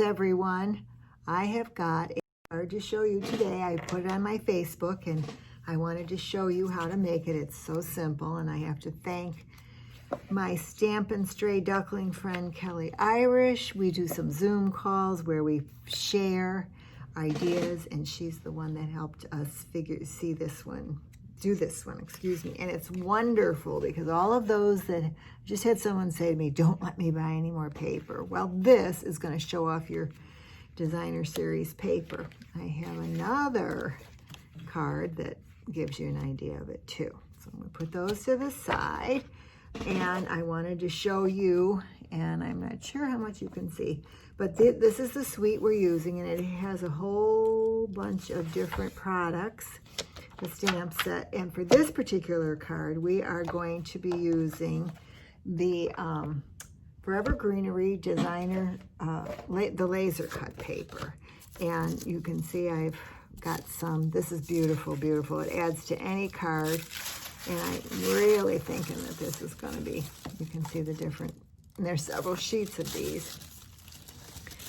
Everyone, I have got a card to show you today. I put it on my Facebook and I wanted to show you how to make it. It's so simple, and I have to thank my Stamp and Stray Duckling friend Kelly Irish. We do some Zoom calls where we share ideas, and she's the one that helped us do this one, and it's wonderful because all of those that I just had someone say to me, don't let me buy any more paper. Well, this is going to show off your designer series paper. I have another card that gives you an idea of it too. So I'm going to put those to the side, and I wanted to show you, and I'm not sure how much you can see, but this is the suite we're using, and it has a whole bunch of different products, the stamp set. And for this particular card, we are going to be using the Forever Greenery designer, the laser cut paper. And you can see I've got some. This is beautiful, beautiful. It adds to any card. And I'm really thinking that this is going to be, you can see the different, and there's several sheets of these.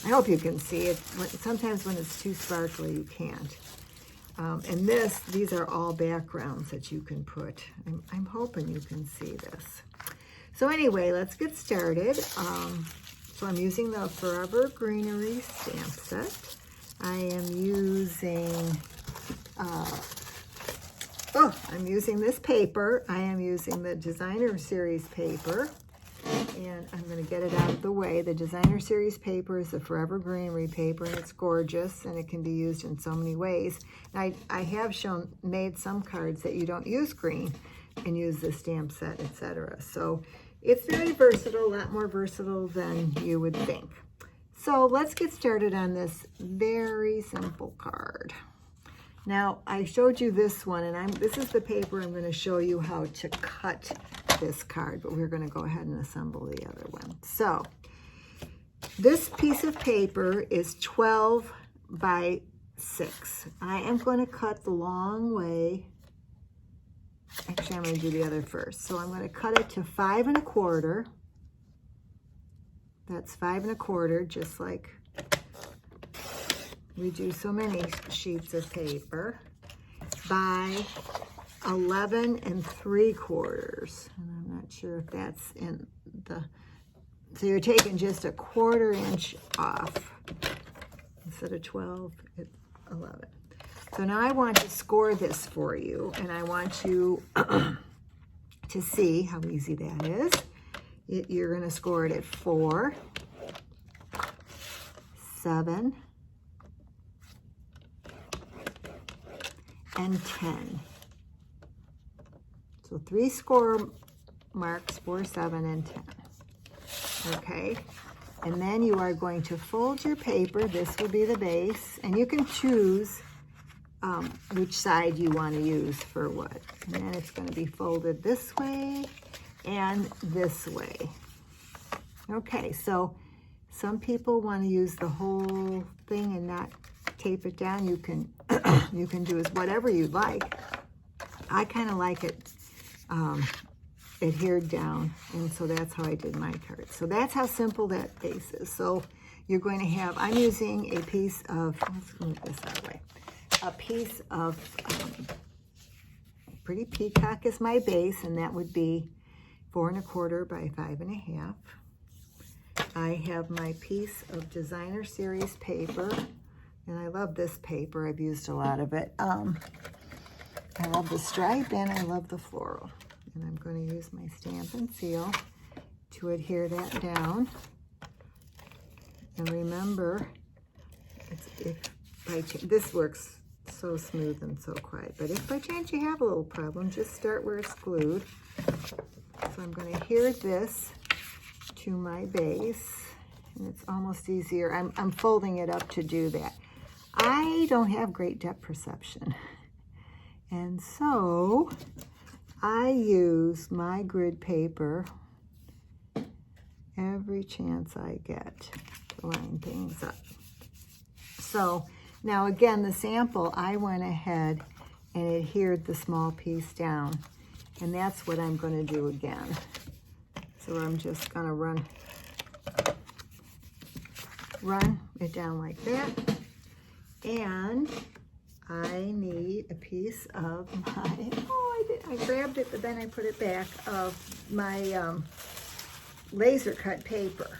I hope you can see it. Sometimes when it's too sparkly, you can't. And these are all backgrounds that you can put. I'm hoping you can see this. So anyway, let's get started. So I'm using the Forever Greenery stamp set. I am using, I'm using this paper. I am using the designer series paper. And I'm going to get it out of the way. The designer series paper is the Forever Greenery paper, and it's gorgeous, and it can be used in so many ways. And I have made some cards that you don't use green and use the stamp set, etc. So it's very versatile, a lot more versatile than you would think. So let's get started on this very simple card. Now, I showed you this one, and this is the paper I'm going to show you how to cut this card, but we're going to go ahead and assemble the other one. So, this piece of paper is 12 by 6. I am going to cut the long way. Actually, I'm going to do the other first. So, I'm going to cut it to 5 1/4. That's 5 1/4, just like we do so many sheets of paper, by 11 3/4. And I'm not sure if that's in the, so you're taking just a 1/4 inch off. Instead of 12, it's 11. So now I want to score this for you, and I want you to see how easy that is. You're going to score it at 4, 7, and 10. So 3 score marks, 4, 7, and 10. Okay, and then you are going to fold your paper. This will be the base, and you can choose which side you want to use for what. And then it's going to be folded this way and this way. Okay, so some people want to use the whole thing and not tape it down. You can you can do whatever you'd like. I kind of like it adhered down, and so that's how I did my card. So that's how simple that base is. So you're going to have, I'm using a piece of, let's move this out of the way, a piece of Pretty Peacock is my base, and that would be 4 1/4 by 5 1/2. I have my piece of designer series paper, and I love this paper. I've used a lot of it. I love the stripe, and I love the floral. And I'm going to use my Stamp and Seal to adhere that down. And remember, this works so smooth and so quiet, but if by chance you have a little problem, just start where it's glued. So I'm going to adhere this to my base, and it's almost easier. I'm folding it up to do that. I don't have great depth perception, and so I use my grid paper every chance I get to line things up. So now again, the sample, I went ahead and adhered the small piece down, and that's what I'm going to do again. So I'm just going to run it down like that. And I need a piece of my, I grabbed it, but then I put it back, of my laser cut paper.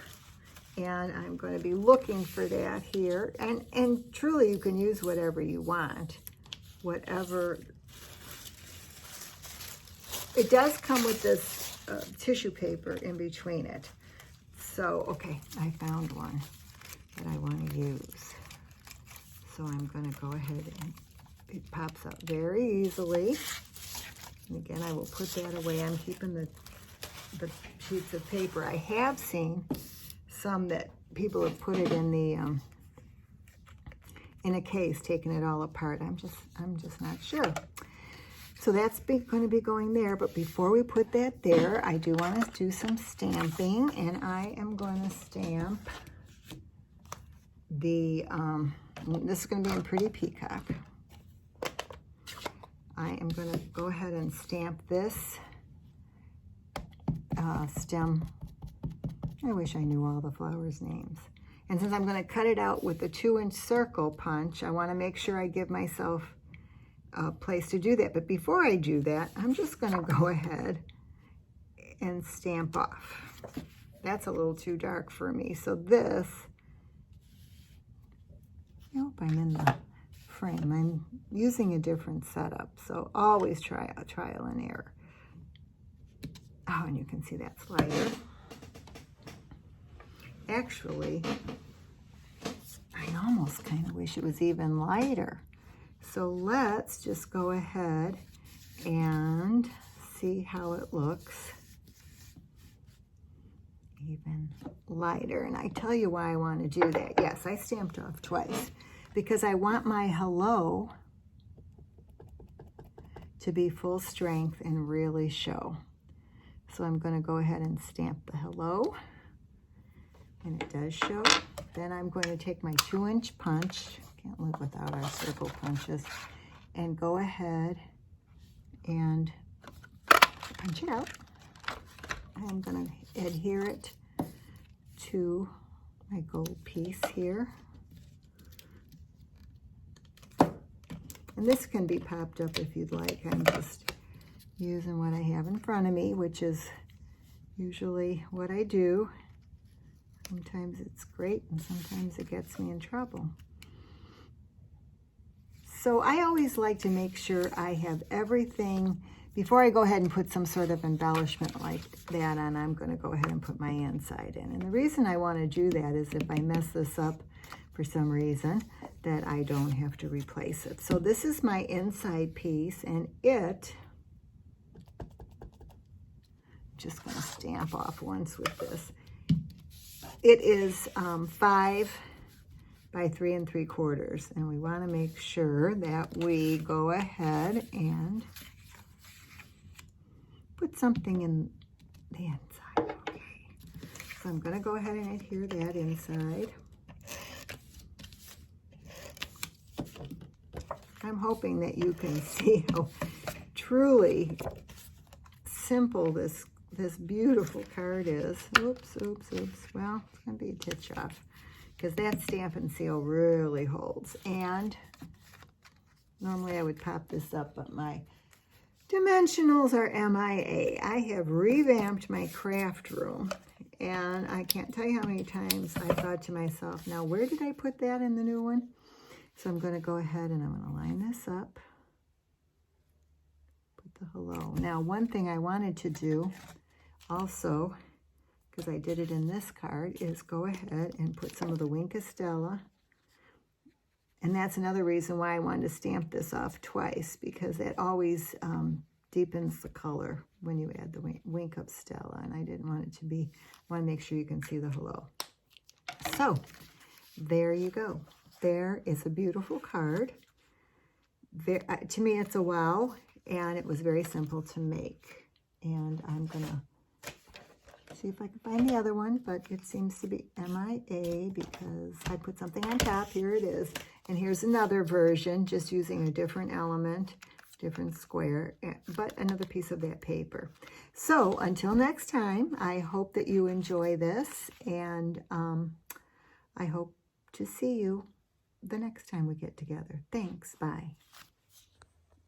And I'm going to be looking for that here. And truly, you can use whatever you want. Whatever. It does come with this tissue paper in between it. So, okay, I found one that I want to use. So I'm going to go ahead and it pops up very easily. And again, I will put that away. I'm keeping the sheets of paper. I have seen some that people have put it in the in a case, taking it all apart. I'm just not sure. So that's going to be going there. But before we put that there, I do want to do some stamping, and I am going to stamp the. This is going to be in Pretty Peacock. I am going to go ahead and stamp this stem. I wish I knew all the flowers' names. And since I'm going to cut it out with the 2-inch circle punch, I want to make sure I give myself a place to do that. But before I do that, I'm just going to go ahead and stamp off. That's a little too dark for me. So this, I hope I'm in the frame. I'm using a different setup, so always trial and error. Oh, and you can see that's lighter. Actually, I almost kind of wish it was even lighter. So let's just go ahead and see how it looks even lighter. And I tell you why I want to do that. Yes, I stamped off twice because I want my hello to be full strength and really show. So I'm going to go ahead and stamp the hello. And it does show. Then I'm going to take my 2-inch punch, can't live without our circle punches, and go ahead and punch it out. I'm going to adhere it to my gold piece here. And this can be popped up if you'd like. I'm just using what I have in front of me, which is usually what I do. Sometimes it's great and sometimes it gets me in trouble. So I always like to make sure I have everything, before I go ahead and put some sort of embellishment like that on, I'm going to go ahead and put my inside in. And the reason I want to do that is if I mess this up for some reason, that I don't have to replace it. So this is my inside piece, and it, I'm just going to stamp off once with this. It is 5 by 3 3/4, and we want to make sure that we go ahead and put something in the inside. Okay, so I'm going to go ahead and adhere that inside. I'm hoping that you can see how truly simple this beautiful card is. Oops. Well, it's going to be a titch off because that stamp and seal really holds. And normally I would pop this up, but my dimensionals are MIA. I have revamped my craft room, and I can't tell you how many times I thought to myself, now where did I put that in the new one? So I'm going to go ahead and I'm going to line this up. Put the hello. Now, one thing I wanted to do also, because I did it in this card, is go ahead and put some of the Wink Estella. And that's another reason why I wanted to stamp this off twice, because it always deepens the color when you add the Wink of Stella. And I didn't want it to be, I want to make sure you can see the hello. So, there you go. There is a beautiful card. There, to me, it's a wow, and it was very simple to make. And I'm going to see if I can find the other one, but it seems to be MIA because I put something on top. Here it is. And here's another version, just using a different element, different square, but another piece of that paper. So until next time, I hope that you enjoy this, and I hope to see you the next time we get together. Thanks. Bye.